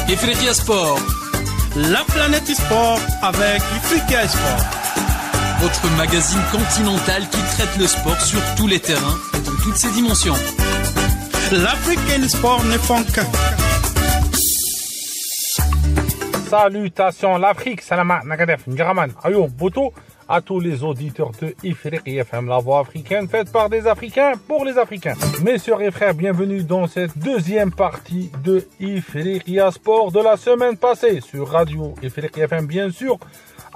Ifriqiya Sport, la planète du sport avec Ifriqiya Sport. votre magazine continental qui traite le sport sur tous les terrains et dans toutes ses dimensions. L'Africain Sport ne font qu'un. Salutations l'Afrique, Salama, Nagadef, Ndjaraman, Ayo, Boto, à tous les auditeurs de Ifriqiya FM, la voix africaine faite par des Africains pour les Africains. Messieurs et frères, bienvenue dans cette deuxième partie de Ifriqiya Sport de la semaine passée sur Radio Ifriqiya FM, bien sûr.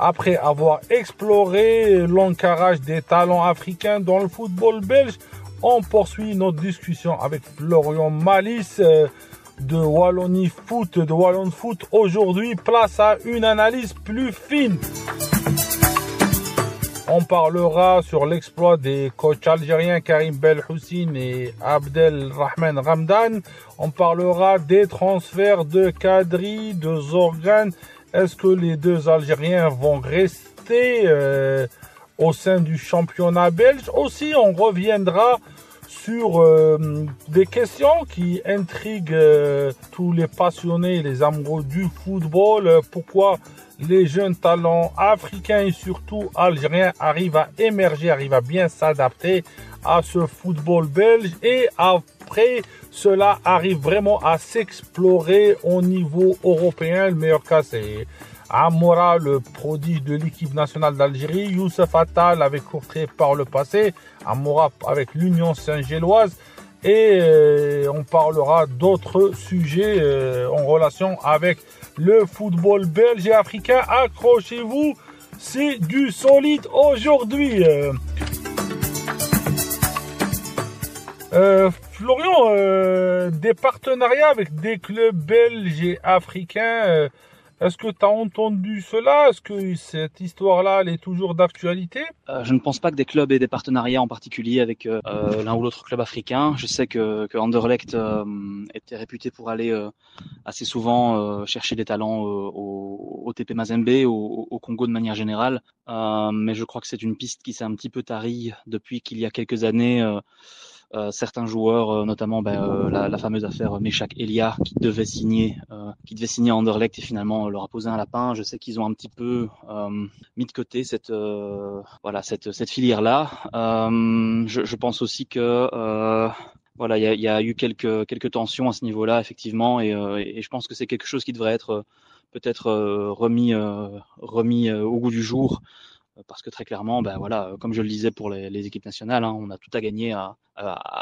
Après avoir exploré l'encarrage des talents africains dans le football belge, on poursuit notre discussion avec Florian Malice de Wallonie Foot, de Wallon Foot. Aujourd'hui, place à une analyse plus fine. On parlera sur l'exploit des coachs algériens Karim Belhoussine et Abdelrahman Ramdan. On parlera des transferts de Kadri, de Zorgan. Est-ce que les deux Algériens vont rester au sein du championnat belge? Aussi, on reviendra sur des questions qui intriguent tous les passionnés, les amoureux du football. Pourquoi les jeunes talents africains et surtout algériens arrivent à émerger, arrivent à bien s'adapter à ce football belge, et après cela arrive vraiment à s'explorer au niveau européen. Le meilleur cas, c'est Amoura, le prodige de l'équipe nationale d'Algérie, Youssef Attal avec Courtrai par le passé, Amoura avec l'Union Saint-Géloise, et on parlera d'autres sujets en relation avec le football belge et africain. Accrochez-vous, c'est du solide aujourd'hui. Florian, des partenariats avec des clubs belges et africains, est-ce que tu as entendu cela? Est-ce que cette histoire-là, elle est toujours d'actualité? Je ne pense pas que des clubs aient des partenariats en particulier avec l'un ou l'autre club africain. Je sais que Anderlecht était réputé pour aller assez souvent chercher des talents au TP Mazembe, au Congo de manière générale. Mais je crois que c'est une piste qui s'est un petit peu tarie depuis qu'il y a quelques années. Certains joueurs, notamment la fameuse affaire Meshak Elia, qui devait signer à Anderlecht et finalement leur a posé un lapin. Je sais qu'ils ont un petit peu mis de côté cette filière-là. Je pense aussi que il y a eu quelques tensions à ce niveau-là, effectivement, et je pense que c'est quelque chose qui devrait être peut-être remis au goût du jour. Parce que très clairement, comme je le disais pour les équipes nationales, on a tout à gagner à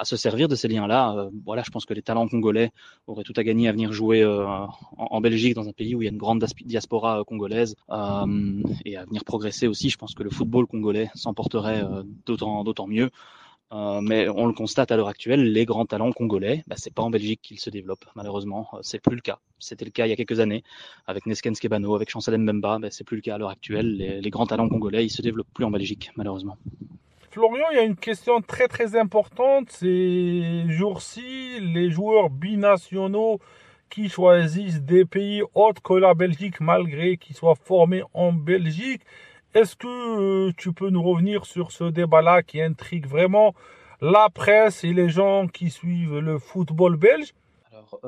se servir de ces liens-là. Je pense que les talents congolais auraient tout à gagner à venir jouer en Belgique, dans un pays où il y a une grande diaspora congolaise, et à venir progresser aussi. Je pense que le football congolais s'emporterait d'autant mieux. Mais on le constate à l'heure actuelle, les grands talents congolais, c'est pas en Belgique qu'ils se développent, malheureusement. C'est plus le cas. C'était le cas il y a quelques années avec Nesken Skebano, avec Chancel Mbemba. C'est plus le cas à l'heure actuelle. Les grands talents congolais, ils se développent plus en Belgique, malheureusement. Florian, il y a une question très très importante. Ces jours-ci, les joueurs binationaux qui choisissent des pays autres que la Belgique, malgré qu'ils soient formés en Belgique. Est-ce que tu peux nous revenir sur ce débat-là qui intrigue vraiment la presse et les gens qui suivent le football belge? Alors,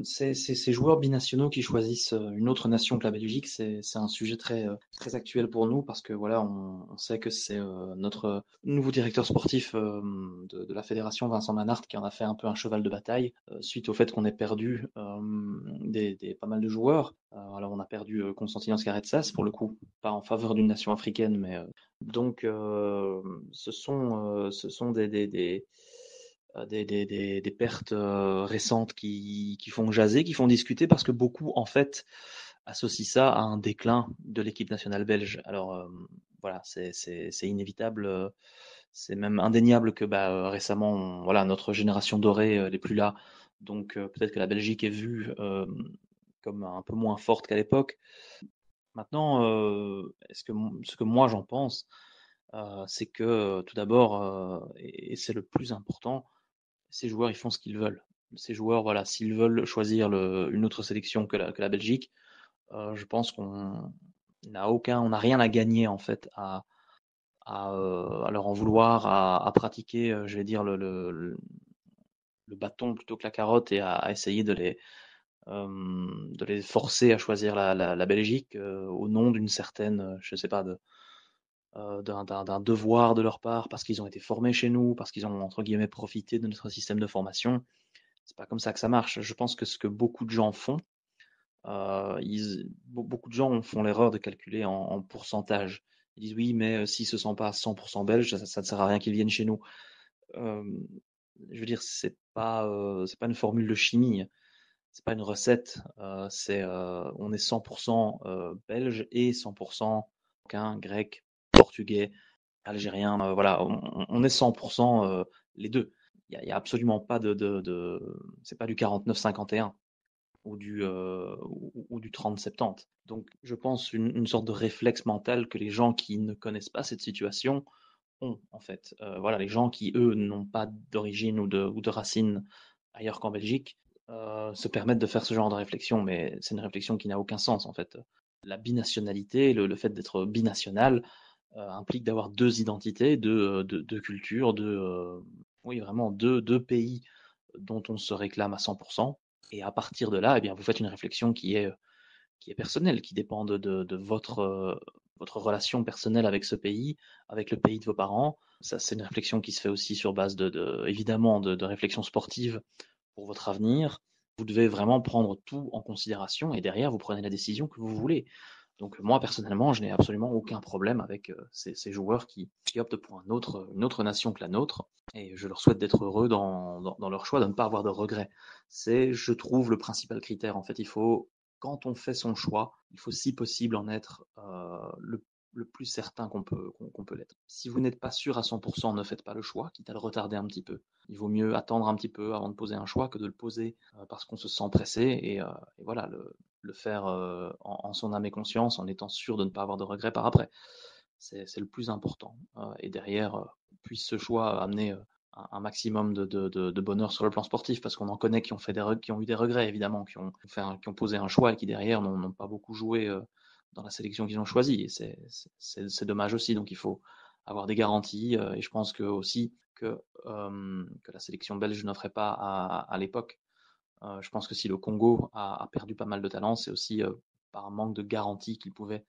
ces joueurs binationaux qui choisissent une autre nation que la Belgique, c'est un sujet très actuel pour nous, parce que on sait que c'est notre nouveau directeur sportif de la fédération, Vincent Manhart, qui en a fait un peu un cheval de bataille suite au fait qu'on ait perdu pas mal de joueurs. Alors on a perdu Konstantinos Karetsas, pour le coup, pas en faveur d'une nation africaine, mais donc ce sont des pertes récentes qui font jaser, qui font discuter, parce que beaucoup en fait associent ça à un déclin de l'équipe nationale belge. Alors c'est inévitable, c'est même indéniable que récemment notre génération dorée n'est plus là, donc peut-être que la Belgique est vue comme un peu moins forte qu'à l'époque. Maintenant, ce que moi j'en pense, c'est que tout d'abord, et c'est le plus important, ces joueurs, ils font ce qu'ils veulent. Ces joueurs, s'ils veulent choisir une autre sélection que la Belgique, je pense on n'a rien à gagner en fait à à leur en vouloir, à pratiquer, je vais dire, le bâton plutôt que la carotte et à essayer de les forcer à choisir la Belgique au nom d'une certaine, je sais pas, d'un devoir de leur part, parce qu'ils ont été formés chez nous, parce qu'ils ont, entre guillemets, profité de notre système de formation. C'est pas comme ça que ça marche. Je pense que ce que beaucoup de gens font, beaucoup de gens font l'erreur de calculer en pourcentage. Ils disent oui, mais s'ils se sentent pas à 100% belges, ça ne sert à rien qu'ils viennent chez nous. Euh, je veux dire, c'est pas une formule de chimie, c'est pas une recette. On est 100% belge et 100% marocain, grec, portugais, algérien. Voilà, on est 100% les deux. Il y a absolument pas c'est pas du 49-51 ou du 30-70. Donc, je pense une sorte de réflexe mental que les gens qui ne connaissent pas cette situation ont, en fait. Voilà, les gens qui, eux, n'ont pas d'origine ou de racines ailleurs qu'en Belgique, se permettent de faire ce genre de réflexion, mais c'est une réflexion qui n'a aucun sens, en fait. La binationalité, le fait d'être binational, implique d'avoir deux identités, deux cultures, oui, vraiment deux pays dont on se réclame à 100%. Et à partir de là, eh bien, vous faites une réflexion qui est personnelle, qui dépend de votre relation personnelle avec ce pays, avec le pays de vos parents. Ça, c'est une réflexion qui se fait aussi sur base évidemment, de réflexions sportives pour votre avenir. Vous devez vraiment prendre tout en considération et derrière, vous prenez la décision que vous voulez. Donc moi, personnellement, je n'ai absolument aucun problème avec ces joueurs qui optent pour une autre nation que la nôtre. Et je leur souhaite d'être heureux dans leur choix, de ne pas avoir de regrets. C'est, je trouve, le principal critère. En fait, quand on fait son choix, il faut si possible en être le plus certain qu'on peut l'être. Si vous n'êtes pas sûr à 100%, ne faites pas le choix, quitte à le retarder un petit peu. Il vaut mieux attendre un petit peu avant de poser un choix que de le poser parce qu'on se sent pressé et voilà, le faire en son âme et conscience, en étant sûr de ne pas avoir de regrets par après. C'est le plus important. Et derrière, puisse ce choix amener un maximum de bonheur sur le plan sportif, parce qu'on en connaît qui ont eu des regrets, évidemment, qui ont posé un choix et qui derrière n'ont pas beaucoup joué dans la sélection qu'ils ont choisie. Et c'est dommage aussi. Donc il faut avoir des garanties. Et je pense que aussi que la sélection belge n'offrait pas à l'époque. Je pense que si le Congo a perdu pas mal de talent, c'est aussi par un manque de garantie qu'il pouvait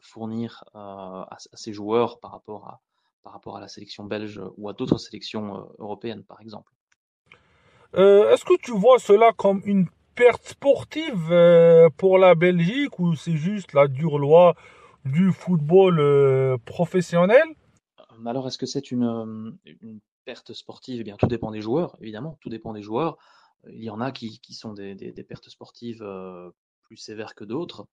fournir à ses joueurs par rapport à la sélection belge ou à d'autres sélections européennes, par exemple. Est-ce que tu vois cela comme une perte sportive pour la Belgique ou c'est juste la dure loi du football professionnel? Alors, est-ce que c'est une perte sportive? Eh bien, tout dépend des joueurs, évidemment, tout dépend des joueurs. Il y en a qui sont des pertes sportives plus sévères que d'autres.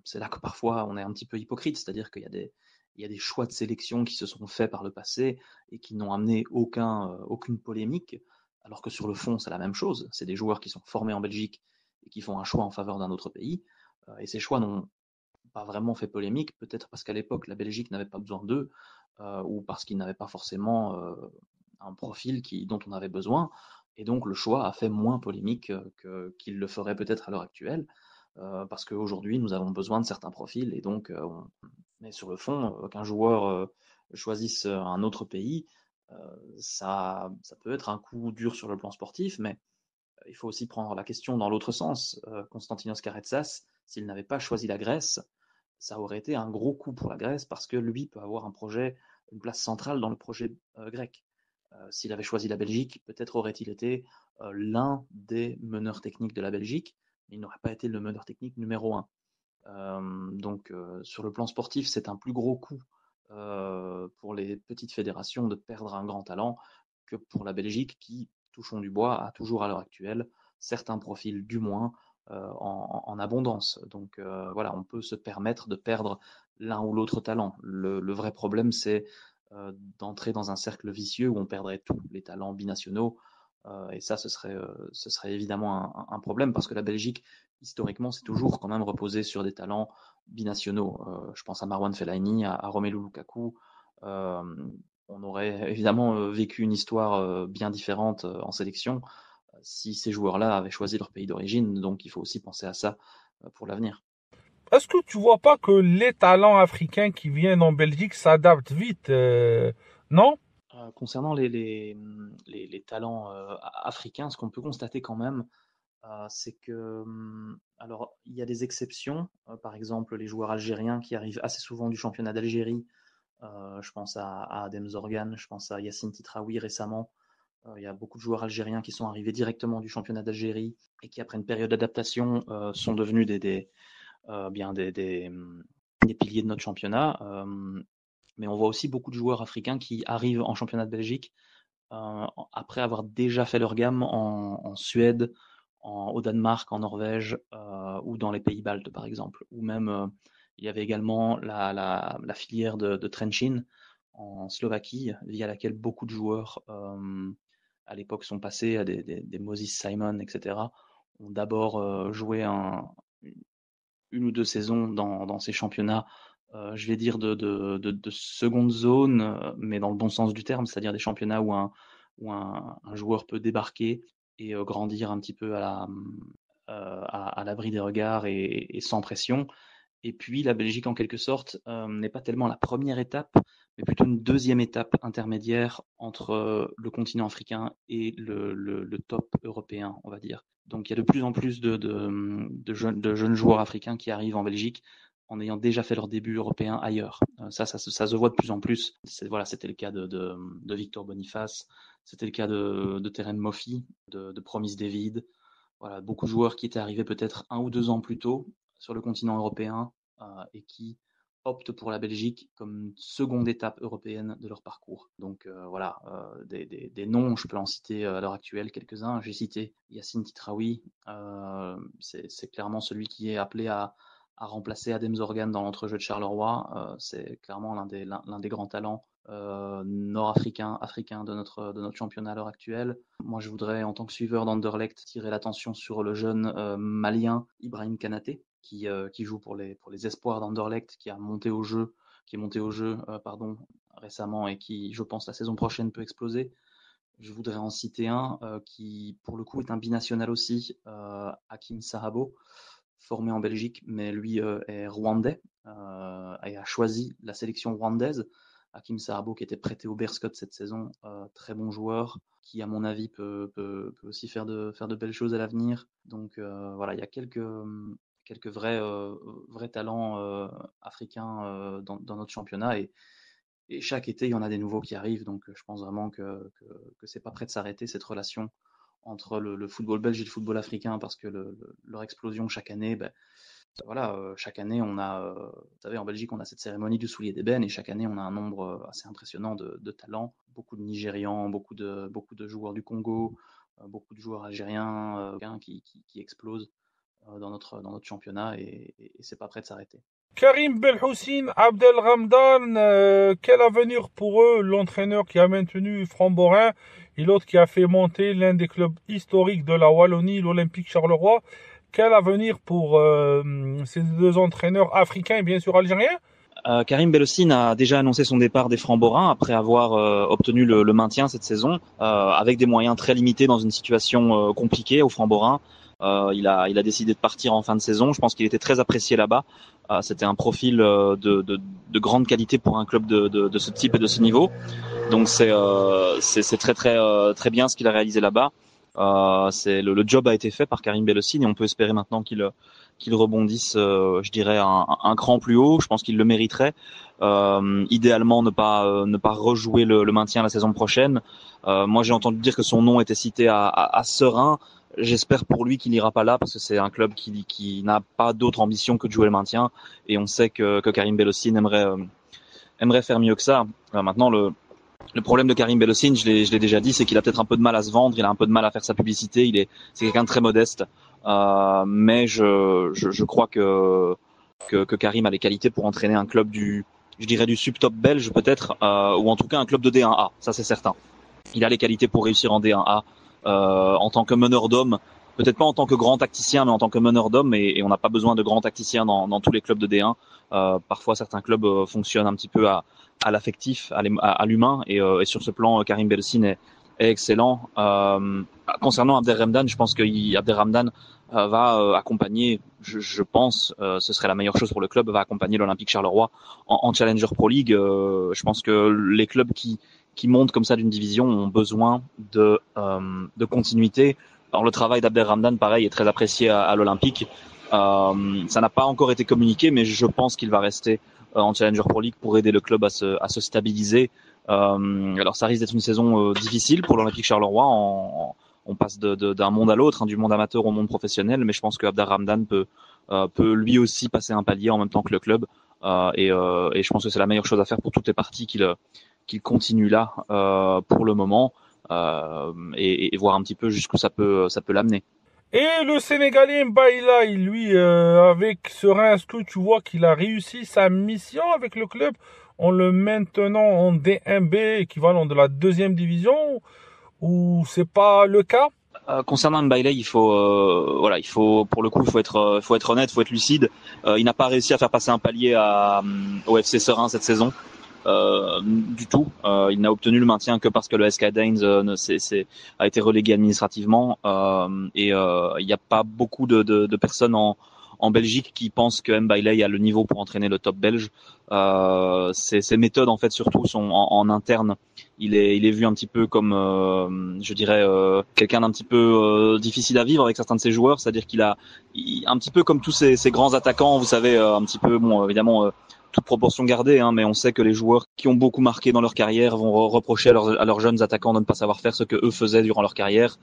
C'est là que parfois on est un petit peu hypocrite, c'est-à-dire il y a des choix de sélection qui se sont faits par le passé et qui n'ont amené aucune polémique, alors que sur le fond, c'est la même chose. C'est des joueurs qui sont formés en Belgique et qui font un choix en faveur d'un autre pays. Et ces choix n'ont pas vraiment fait polémique, peut-être parce qu'à l'époque, la Belgique n'avait pas besoin d'eux, ou parce qu'ils n'avaient pas forcément un profil dont on avait besoin. Et donc le choix a fait moins polémique qu'il le ferait peut-être à l'heure actuelle, parce qu'aujourd'hui, nous avons besoin de certains profils. Et donc, mais sur le fond, qu'un joueur choisisse un autre pays, euh, ça peut être un coup dur sur le plan sportif, mais il faut aussi prendre la question dans l'autre sens. Konstantinos Karatsas, s'il n'avait pas choisi la Grèce, ça aurait été un gros coup pour la Grèce parce que lui peut avoir une place centrale dans le projet grec. S'il avait choisi la Belgique, peut-être aurait-il été l'un des meneurs techniques de la Belgique, mais il n'aurait pas été le meneur technique numéro un. Donc sur le plan sportif, c'est un plus gros coup pour les petites fédérations de perdre un grand talent que pour la Belgique qui, touchons du bois, a toujours à l'heure actuelle certains profils du moins en abondance. Donc voilà, on peut se permettre de perdre l'un ou l'autre talent. Le vrai problème, c'est d'entrer dans un cercle vicieux où on perdrait tous les talents binationaux. Et ça, ce serait évidemment un problème parce que la Belgique, historiquement, c'est toujours quand même reposé sur des talents binationaux. Je pense à Marwan Fellaini, à Romelu Lukaku. Euh, on aurait évidemment vécu une histoire bien différente en sélection si ces joueurs-là avaient choisi leur pays d'origine. Donc il faut aussi penser à ça pour l'avenir. Est-ce que tu vois pas que les talents africains qui viennent en Belgique s'adaptent vite, non? Concernant les talents africains, ce qu'on peut constater quand même, c'est que, alors, il y a des exceptions. Par exemple, les joueurs algériens qui arrivent assez souvent du championnat d'Algérie. Je pense à Adem Zorgan, je pense à Yassine Titraoui récemment. Il y a beaucoup de joueurs algériens qui sont arrivés directement du championnat d'Algérie et qui, après une période d'adaptation, sont devenus des piliers de notre championnat. Mais on voit aussi beaucoup de joueurs africains qui arrivent en championnat de Belgique après avoir déjà fait leur gamme en Suède, au Danemark, en Norvège ou dans les pays baltes par exemple. Ou même il y avait également la filière de Trenčín en Slovaquie, via laquelle beaucoup de joueurs à l'époque sont passés, à des Moses Simon, etc. Ont d'abord joué une ou deux saisons dans ces championnats, je vais dire de seconde zone, mais dans le bon sens du terme, c'est-à-dire des championnats où un joueur peut débarquer et grandir un petit peu à l'abri des regards et sans pression. Et puis la Belgique, en quelque sorte, n'est pas tellement la première étape, mais plutôt une deuxième étape intermédiaire entre le continent africain et le top européen, on va dire. Donc il y a de plus en plus de jeunes joueurs africains qui arrivent en Belgique en ayant déjà fait leur début européen ailleurs. Ça se voit de plus en plus. Voilà, c'était le cas de Victor Boniface, c'était le cas de Terem Moffi, de Promise David. Voilà, beaucoup de joueurs qui étaient arrivés peut-être 1 ou 2 ans plus tôt sur le continent européen et qui optent pour la Belgique comme seconde étape européenne de leur parcours. Donc voilà, des noms, je peux en citer à l'heure actuelle quelques-uns. J'ai cité Yassine Titraoui, c'est clairement celui qui est appelé à remplacer Adem Zorgan dans l'entrejeu de Charleroi. C'est clairement l'un des grands talents nord-africains, africains de notre championnat à l'heure actuelle. Moi, je voudrais, en tant que suiveur d'Anderlecht, tirer l'attention sur le jeune malien Ibrahim Kanaté, qui joue pour les espoirs d'Anderlecht, qui est monté au jeu récemment et qui, je pense, la saison prochaine peut exploser. Je voudrais en citer un qui, pour le coup, est un binational aussi, Hakim Sahabo, formé en Belgique, mais lui est rwandais et a choisi la sélection rwandaise. Hakim Sahabo, qui était prêté au Berscott cette saison, très bon joueur, qui à mon avis peut aussi faire de belles choses à l'avenir. Donc voilà, il y a quelques vrais talents africains dans notre championnat et chaque été il y en a des nouveaux qui arrivent. Donc je pense vraiment que c'est pas prêt de s'arrêter, cette relation entre le football belge et le football africain, parce que leur explosion chaque année, voilà, chaque année on a, vous savez, en Belgique on a cette cérémonie du soulier d'ébène et chaque année on a un nombre assez impressionnant de talents, beaucoup de Nigérians, beaucoup de joueurs du Congo, beaucoup de joueurs algériens qui explosent dans notre championnat et c'est pas prêt de s'arrêter. Karim Belhoussine, Abdel Ramdan, quel avenir pour eux, l'entraîneur qui a maintenu Framborin et l'autre qui a fait monter l'un des clubs historiques de la Wallonie, l'Olympique Charleroi. Quel avenir pour ces deux entraîneurs africains et bien sûr algériens? Karim Belhoussine a déjà annoncé son départ des Framborins après avoir obtenu le maintien cette saison, avec des moyens très limités dans une situation compliquée aux Framborins. Il a décidé de partir en fin de saison. Je pense qu'il était très apprécié là-bas. C'était un profil de grande qualité pour un club de ce type et de ce niveau. Donc c'est très très bien ce qu'il a réalisé là-bas. Le job a été fait par Karim Belhoussine et on peut espérer maintenant qu'il rebondisse, je dirais, un cran plus haut. Je pense qu'il le mériterait. Idéalement, ne pas rejouer le maintien la saison prochaine. Moi, j'ai entendu dire que son nom était cité à Serein. J'espère pour lui qu'il n'ira pas là parce que c'est un club qui n'a pas d'autre ambition que de jouer le maintien et on sait que Karim Belhoussine aimerait faire mieux que ça. Maintenant, le problème de Karim Belhoussine, je l'ai déjà dit, c'est qu'il a peut-être un peu de mal à se vendre, il a un peu de mal à faire sa publicité, c'est quelqu'un de très modeste. Mais je crois que Karim a les qualités pour entraîner un club du sub-top belge peut-être, ou en tout cas un club de D1A, ça c'est certain. Il a les qualités pour réussir en D1A en tant que meneur d'hommes, peut-être pas en tant que grand tacticien, mais en tant que meneur d'hommes, et on n'a pas besoin de grands tacticiens dans tous les clubs de D1. Parfois certains clubs fonctionnent un petit peu à l'affectif, à l'humain, et sur ce plan Karim Belhoussine est excellent. Concernant Abderrahmane, je pense que Abderrahmane va accompagner, je pense, ce serait la meilleure chose pour le club, va accompagner l'Olympique Charleroi en Challenger Pro League. Je pense que les clubs qui montent comme ça d'une division ont besoin de continuité. Alors le travail d'Abderrahmane, pareil, est très apprécié à l'Olympique. Ça n'a pas encore été communiqué, mais je pense qu'il va rester en Challenger Pro League pour aider le club à se stabiliser. Alors ça risque d'être une saison difficile pour l'Olympique Charleroi. On passe d'un monde à l'autre, du monde amateur au monde professionnel, mais je pense que Abderrahmane peut lui aussi passer un palier en même temps que le club. Et je pense que c'est la meilleure chose à faire pour toutes les parties qu'il continue là pour le moment et voir un petit peu jusqu'où ça peut l'amener. Et le Sénégalais Mbaïla, lui, avec Serein, est-ce que tu vois qu'il a réussi sa mission avec le club en le maintenant en D1B, équivalent de la 2e division, ou c'est pas le cas? Concernant Mbaïla, il faut pour le coup, il faut être honnête, il faut être lucide. Il n'a pas réussi à faire passer un palier au FC Serein cette saison. Du tout. Il n'a obtenu le maintien que parce que le SK Danes a été relégué administrativement. Et il n'y a pas beaucoup de personnes en Belgique qui pensent que Mbaïla a le niveau pour entraîner le top belge. Ses méthodes en fait surtout sont en interne. Il est vu un petit peu comme je dirais quelqu'un d'un petit peu difficile à vivre avec certains de ses joueurs, c'est-à-dire qu'il a un petit peu comme tous ces grands attaquants, vous savez, un petit peu évidemment toute proportion gardée, mais on sait que les joueurs qui ont beaucoup marqué dans leur carrière vont reprocher à leurs jeunes attaquants de ne pas savoir faire ce que eux faisaient durant leur carrière.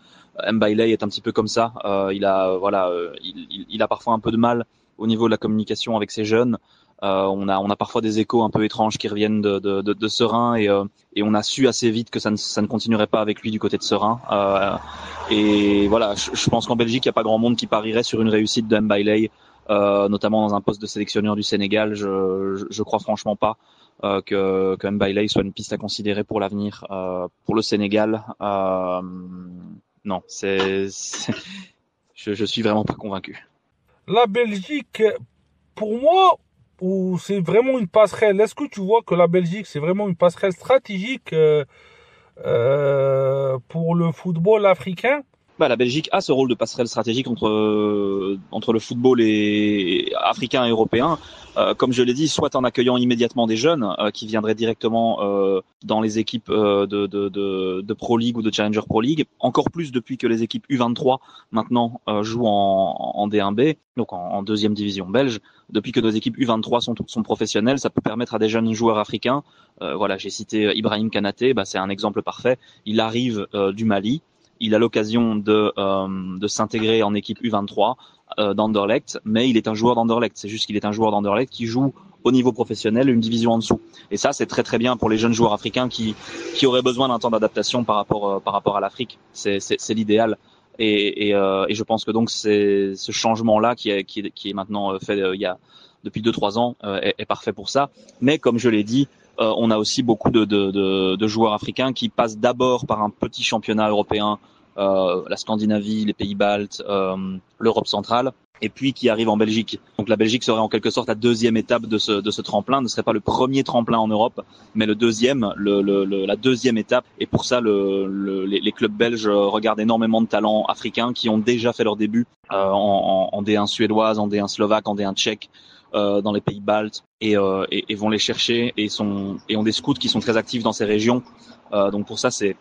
Mbaïla est un petit peu comme ça. Il a parfois un peu de mal au niveau de la communication avec ses jeunes. On a parfois des échos un peu étranges qui reviennent de Serein et on a su assez vite que ça ne continuerait pas avec lui du côté de Serein. Et voilà, je pense qu'en Belgique, il n'y a pas grand monde qui parierait sur une réussite de Mbaïla. Notamment dans un poste de sélectionneur du Sénégal, je crois franchement pas que Mbaïla soit une piste à considérer pour l'avenir pour le Sénégal. Non, je suis vraiment pas convaincu. La Belgique, pour moi, c'est vraiment une passerelle. Est-ce que tu vois que la Belgique, c'est vraiment une passerelle stratégique pour le football africain? La Belgique a ce rôle de passerelle stratégique entre le football africain et européen. Comme je l'ai dit, soit en accueillant immédiatement des jeunes qui viendraient directement dans les équipes de Pro League ou de Challenger Pro League, encore plus depuis que les équipes U23 maintenant jouent en D1B, donc en 2e division belge. Depuis que nos équipes U23 sont professionnelles, ça peut permettre à des jeunes joueurs africains. J'ai cité Ibrahim Kanaté, c'est un exemple parfait. Il arrive du Mali. Il a l'occasion de s'intégrer en équipe U23 d'Anderlecht, mais il est un joueur d'Anderlecht. C'est juste qu'il est un joueur d'Anderlecht qui joue au niveau professionnel, une division en dessous. Et ça, c'est très très bien pour les jeunes joueurs africains qui auraient besoin d'un temps d'adaptation par rapport à l'Afrique. C'est l'idéal. Et je pense que donc c'est ce changement-là qui est maintenant fait depuis 2-3 ans est parfait pour ça. Mais comme je l'ai dit, on a aussi beaucoup de joueurs africains qui passent d'abord par un petit championnat européen, la Scandinavie, les pays baltes, l'Europe centrale, et puis qui arrivent en Belgique. Donc la Belgique serait en quelque sorte la 2e étape de ce tremplin, ne serait pas le premier tremplin en Europe, mais le 2e, la 2e étape. Et pour ça, les clubs belges regardent énormément de talents africains qui ont déjà fait leur début en D1 suédoise, en D1 slovaque, en D1 tchèque. Dans les pays baltes et vont les chercher et ont des scouts qui sont très actifs dans ces régions. Donc pour ça c'est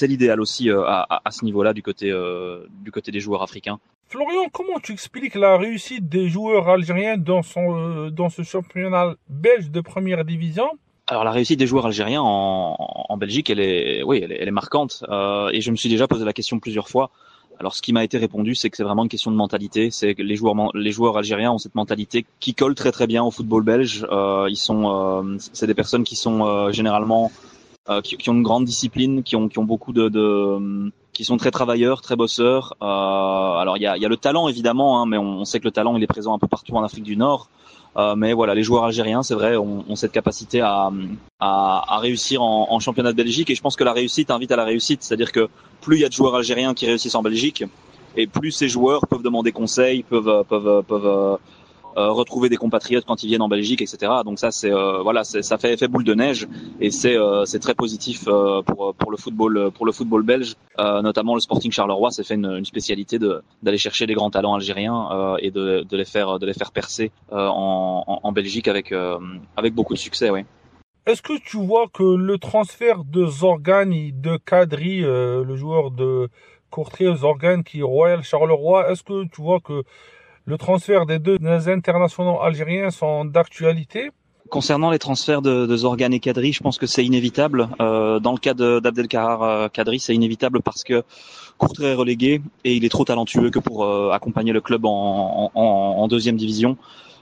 l'idéal aussi à ce niveau-là du côté des joueurs africains. Florian, comment tu expliques la réussite des joueurs algériens dans ce championnat belge de première division? Alors la réussite des joueurs algériens en Belgique, elle est marquante et je me suis déjà posé la question plusieurs fois. Alors, ce qui m'a été répondu, c'est que c'est vraiment une question de mentalité. C'est que les joueurs algériens ont cette mentalité qui colle très très bien au football belge. C'est des personnes qui sont généralement qui ont une grande discipline, qui ont beaucoup qui sont très travailleurs, très bosseurs. Alors, il y a le talent évidemment, mais on sait que le talent il est présent un peu partout en Afrique du Nord. Mais voilà, les joueurs algériens, c'est vrai, ont cette capacité à réussir en championnat de Belgique. Et je pense que la réussite invite à la réussite. C'est-à-dire que plus il y a de joueurs algériens qui réussissent en Belgique, et plus ces joueurs peuvent demander conseil, peuvent retrouver des compatriotes quand ils viennent en Belgique, etc. Donc ça, ça fait boule de neige et c'est très positif pour le football belge. Notamment le Sporting Charleroi s'est fait une spécialité d'aller chercher des grands talents algériens et de les faire percer en Belgique avec beaucoup de succès, oui. Est-ce que tu vois que le transfert de Zorgan et de Kadri, le joueur de Courtrai, Zorgan qui est Royal Charleroi, est-ce que tu vois que le transfert des deux internationaux algériens sont d'actualité? Concernant les transferts de Zorgan et Kadri, je pense que c'est inévitable. Dans le cas d'Abdelkahar Kadri, c'est inévitable parce que Courtrai est relégué et il est trop talentueux que pour accompagner le club en deuxième division.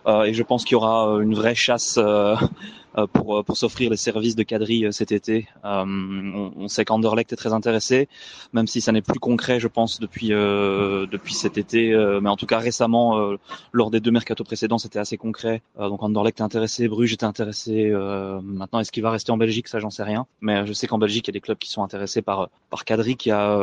Et je pense qu'il y aura une vraie chasse pour s'offrir les services de Kadri cet été. On sait qu'Anderlecht est très intéressé, même si ça n'est plus concret, je pense, depuis cet été. Mais en tout cas, récemment, lors des 2 mercatos précédents, c'était assez concret. Donc Anderlecht est intéressé, Bruges est intéressé. Maintenant, est-ce qu'il va rester en Belgique? Ça, j'en sais rien. Mais je sais qu'en Belgique, il y a des clubs qui sont intéressés par Kadri, qui a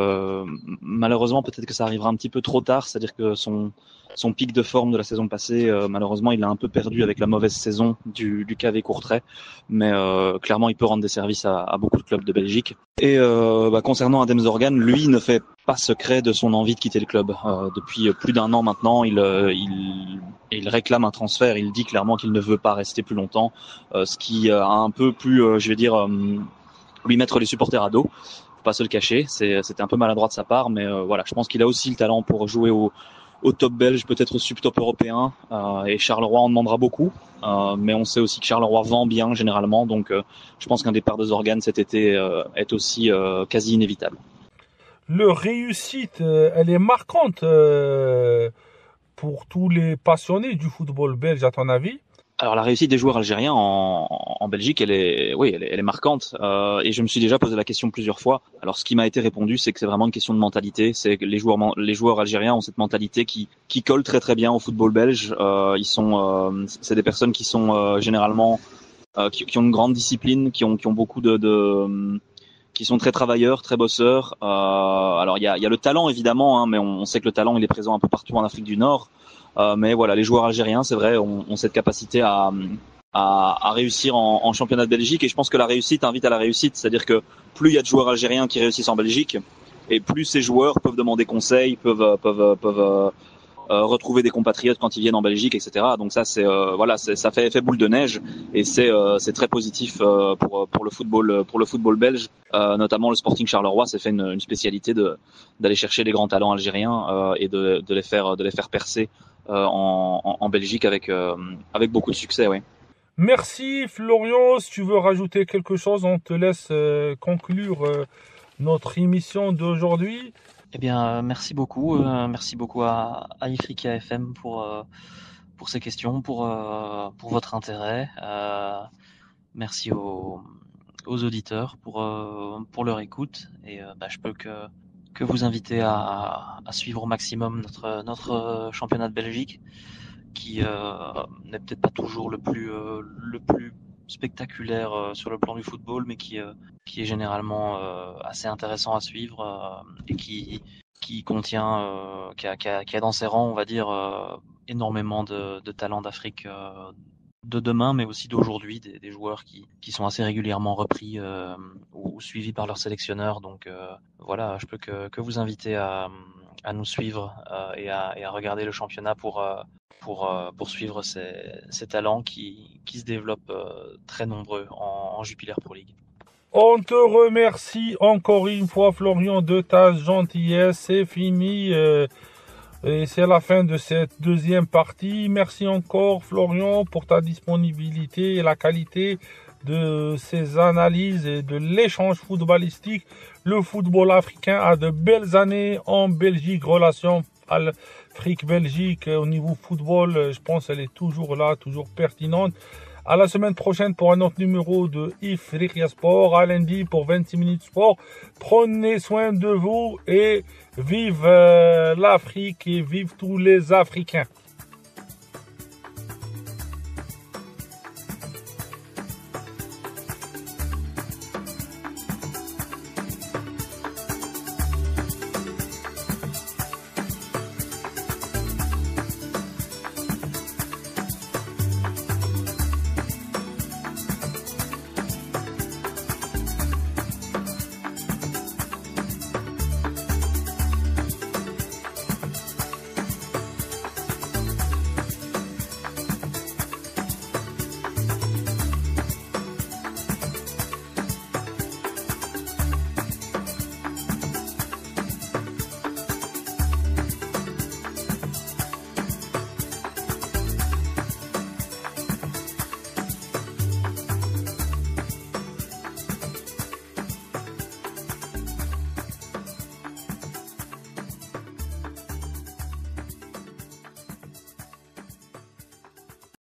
malheureusement, peut-être que ça arrivera un petit peu trop tard, c'est-à-dire que son pic de forme de la saison passée, malheureusement, il l'a un peu perdu avec la mauvaise saison du KV Courtrai. Mais clairement, il peut rendre des services à beaucoup de clubs de Belgique. Et concernant Adem Zorgan, lui ne fait pas secret de son envie de quitter le club. Depuis plus d'1 an maintenant, il réclame un transfert. Il dit clairement qu'il ne veut pas rester plus longtemps, ce qui a un peu plus, lui mettre les supporters à dos. Faut pas se le cacher. C'était un peu maladroit de sa part, mais voilà, je pense qu'il a aussi le talent pour jouer au top belge, peut-être au sub-top européen, et Charleroi en demandera beaucoup, mais on sait aussi que Charleroi vend bien généralement, donc je pense qu'un départ de Zorgan cet été est aussi quasi inévitable. Leur réussite, elle est marquante pour tous les passionnés du football belge, à ton avis? Alors la réussite des joueurs algériens en Belgique, elle est marquante. Et je me suis déjà posé la question plusieurs fois. Alors ce qui m'a été répondu, c'est que c'est vraiment une question de mentalité. C'est que les joueurs algériens ont cette mentalité qui colle très très bien au football belge. C'est des personnes qui sont généralement qui ont une grande discipline, qui ont beaucoup qui sont très travailleurs, très bosseurs. Alors il y a le talent évidemment, hein, mais on sait que le talent il est présent un peu partout en Afrique du Nord. Mais voilà, les joueurs algériens, c'est vrai, ont cette capacité à réussir en championnat de Belgique. Et je pense que la réussite invite à la réussite. C'est-à-dire que plus il y a de joueurs algériens qui réussissent en Belgique, et plus ces joueurs peuvent demander conseil, peuvent retrouver des compatriotes quand ils viennent en Belgique, etc. Donc ça, ça fait effet boule de neige, et c'est très positif pour le football belge. Notamment le Sporting Charleroi s'est fait une spécialité d'aller chercher des grands talents algériens et de les faire percer en Belgique avec beaucoup de succès, oui. Merci Florian, si tu veux rajouter quelque chose, on te laisse conclure notre émission d'aujourd'hui. Eh bien, merci beaucoup à Ifrica FM pour ces questions, pour votre intérêt. Merci aux auditeurs pour leur écoute, et je peux que vous inviter à suivre au maximum notre championnat de Belgique, qui n'est peut-être pas toujours le plus spectaculaire sur le plan du football, mais qui est généralement assez intéressant à suivre, et qui contient, qui a dans ses rangs, on va dire, énormément de talents d'Afrique de demain, mais aussi d'aujourd'hui, des joueurs qui sont assez régulièrement repris ou suivis par leurs sélectionneurs. Donc voilà, je peux que vous inviter à nous suivre et à regarder le championnat pour suivre ces talents qui se développent très nombreux en Jupiler Pro League. On te remercie encore une fois, Florian, de ta gentillesse. C'est fini et c'est la fin de cette deuxième partie. Merci encore, Florian, pour ta disponibilité et la qualité de ces analyses et de l'échange footballistique. Le football africain a de belles années en Belgique. Relation Afrique-Belgique au niveau football, je pense qu'elle est toujours là, toujours pertinente. À la semaine prochaine pour un autre numéro de Ifrica Sport. À lundi pour 26 minutes sport. Prenez soin de vous et vive l'Afrique et vive tous les Africains.